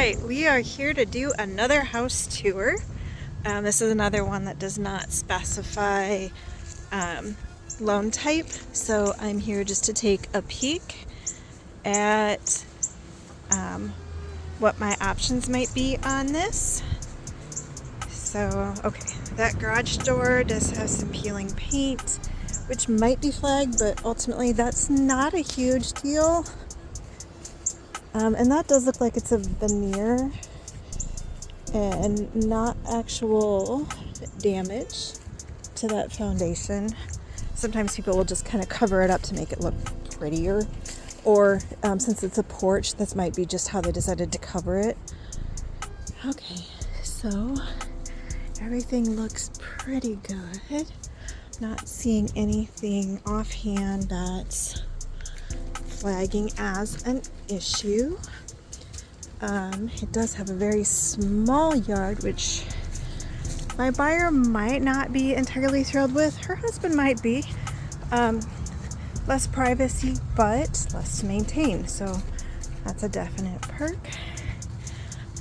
right, we are here to do another house tour. This is another one that does not specify um, loan type, so I'm here just to take a peek at what my options might be on this. So, okay, that garage door does have some peeling paint, which might be flagged, but ultimately that's not a huge deal. And that does look like it's a veneer and not actual damage to that foundation. Sometimes people will just kind of cover it up to make it look prettier, or since it's a porch, this might be just how they decided to cover it. Okay, so everything looks pretty good. Not seeing anything offhand that's flagging as an issue. It does have a very small yard, which my buyer might not be entirely thrilled with. Her husband might be. Less privacy, but less to maintain, so that's a definite perk.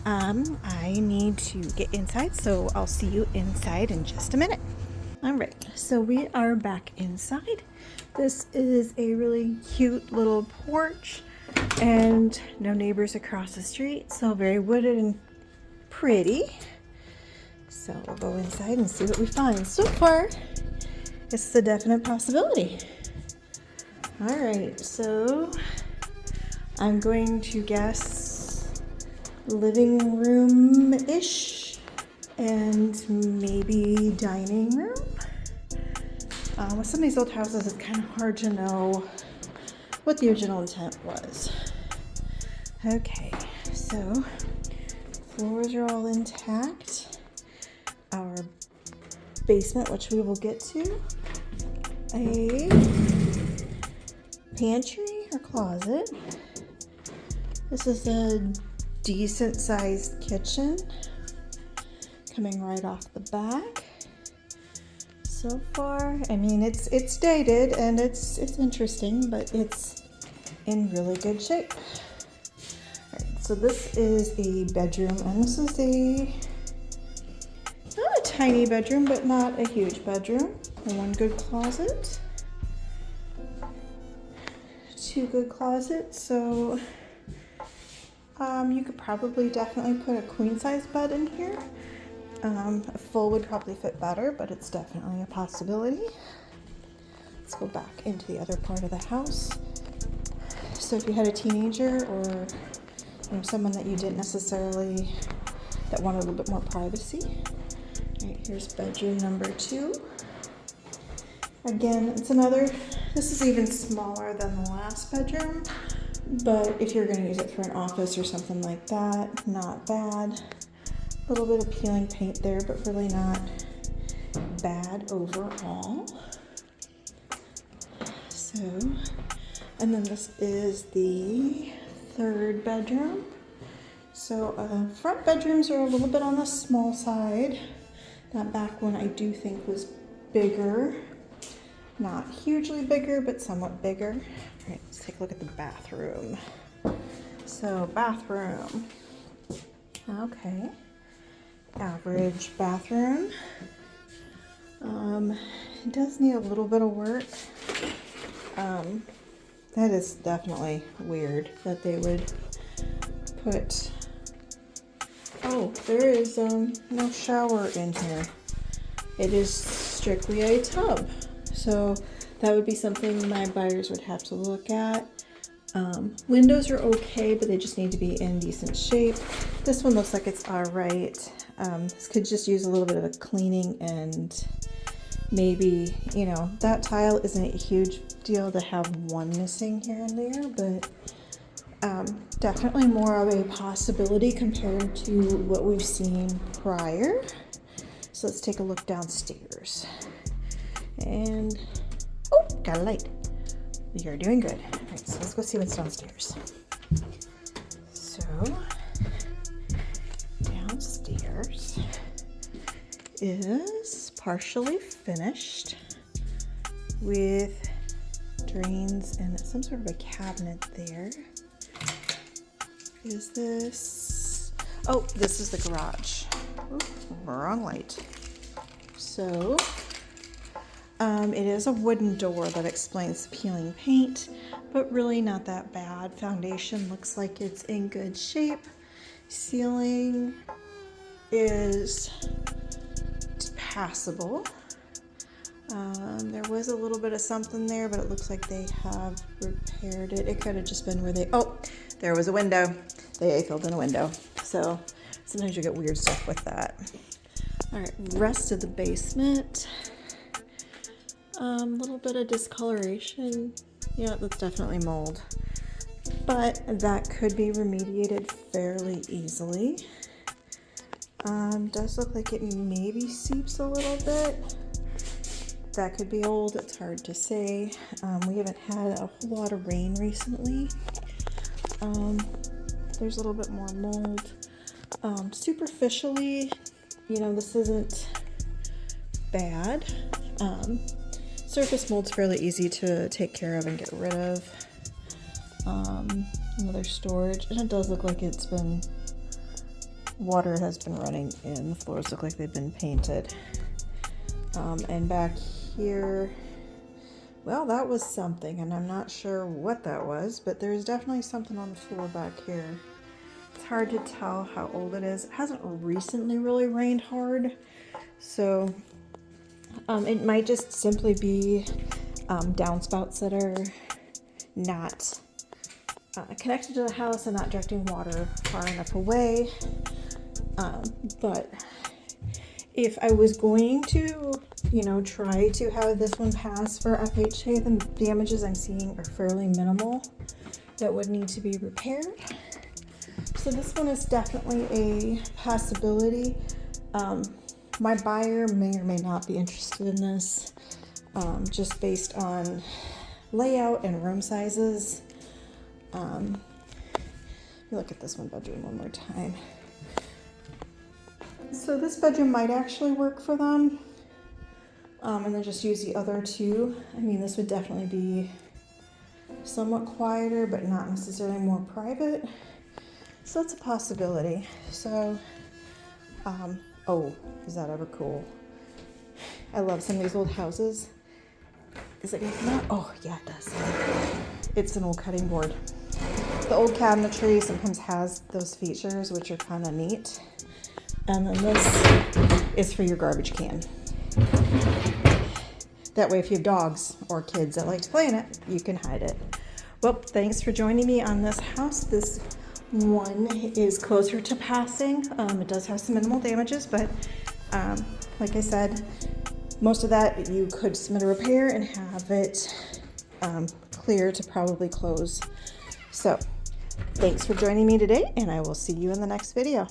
I need to get inside, so I'll see you inside in just a minute. All right, so we are back inside. This is a really cute little porch and no neighbors across the street, so very wooded and pretty. So we'll go inside and see what we find. So far, this is a definite possibility. All right, so I'm going to guess living room-ish and maybe dining room. With some of these old houses, it's kind of hard to know what the original intent was. Okay, so floors are all intact. Our basement, which we will get to, a pantry or closet. This is a decent sized kitchen coming right off the back. So far, I mean, it's dated and it's interesting, but it's in really good shape. All right, so this is a bedroom, and this is not a tiny bedroom, but not a huge bedroom. One good closet, two good closets. So you could probably definitely put a queen size bed in here. A full would probably fit better, but it's definitely a possibility. Let's go back into the other part of the house. So if you had a teenager or someone that you didn't necessarily, that wanted a little bit more privacy. All right, here's bedroom number 2. Again, this is even smaller than the last bedroom, but if you're going to use it for an office or something like that, not bad. A little bit of peeling paint there, but really not bad overall. So, and then this is the 3rd bedroom. So front bedrooms are a little bit on the small side. That back one I do think was bigger. Not hugely bigger, but somewhat bigger. All right, let's take a look at the bathroom. So bathroom. Okay. Average bathroom. It does need a little bit of work. That is definitely weird that they would put. Oh, there is no shower in here. It is strictly a tub. So that would be something my buyers would have to look at. Windows are okay, but they just need to be in decent shape. This one looks like it's all right. This could just use a little bit of a cleaning, and maybe, that tile isn't a huge deal to have one missing here and there, but definitely more of a possibility compared to what we've seen prior. So let's take a look downstairs. And, oh, got a light. You're doing good. All right, so let's go see what's downstairs. So, downstairs is partially finished with drains and some sort of a cabinet there. Is this Oh, this is the garage. Ooh, wrong light. So, it is a wooden door that explains the peeling paint, but really not that bad. Foundation looks like it's in good shape. Ceiling is passable. There was a little bit of something there, but it looks like they have repaired it. It could have just been where there was a window. They filled in a window. So sometimes you get weird stuff with that. All right, rest of the basement. Little bit of discoloration. Yeah, that's definitely mold. But that could be remediated fairly easily. Does look like it maybe seeps a little bit. That could be old, it's hard to say. We haven't had a whole lot of rain recently. There's a little bit more mold. Superficially, this isn't bad. Surface mold's fairly easy to take care of and get rid of. Another storage, and it does look like water has been running in. The floors look like they've been painted. And back here, well, that was something, and I'm not sure what that was, but there's definitely something on the floor back here. It's hard to tell how old it is. It hasn't recently really rained hard, so it might just simply be downspouts that are not connected to the house and not directing water far enough away. But if I was going to, try to have this one pass for FHA, the damages I'm seeing are fairly minimal that would need to be repaired. So this one is definitely a possibility. My buyer may or may not be interested in this, just based on layout and room sizes. Let me look at this one bedroom one more time. So this bedroom might actually work for them, and then just use the other two. I mean, this would definitely be somewhat quieter, but not necessarily more private. So that's a possibility. So, oh, is that ever cool? I love some of these old houses. Is it gonna come out? Oh, yeah, it does. It's an old cutting board. The old cabinetry sometimes has those features, which are kind of neat. And then this is for your garbage can. That way, if you have dogs or kids that like to play in it, you can hide it. Well, thanks for joining me on this house. This one is closer to passing. It does have some minimal damages, but like I said, most of that you could submit a repair and have it clear to probably close. So thanks for joining me today, and I will see you in the next video.